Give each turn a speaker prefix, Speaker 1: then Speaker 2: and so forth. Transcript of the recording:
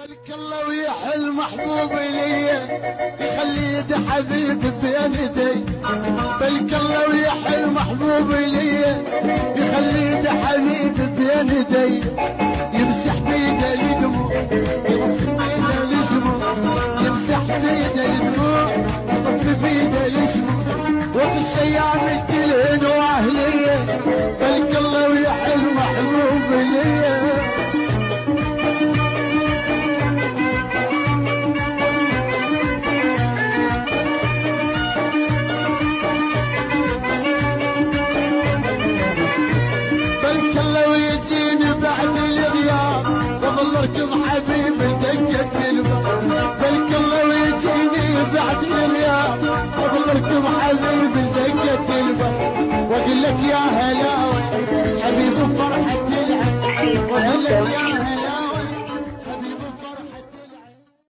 Speaker 1: بلك الله ويحل محبوب ليا يخلي يد حبيب بين يدي. بلك الله ويحل محبوب ليا يخلي يد حبيب بين يدي. يمسح بيده الدموع يمسح بيده الجموع يمسح بيده الدموع يطفي بيده الجموع وقت الشيام الكلهن واهليه. بلك الله ويحل محبوب ليا. لكم حبيب دقة الباب. بلك الله ويجيني بعد اليوم اقول لكم حبيب دقة الباب. واقول لك يا هلاوي حبيب فرحة العب واقول لك يا هلاوي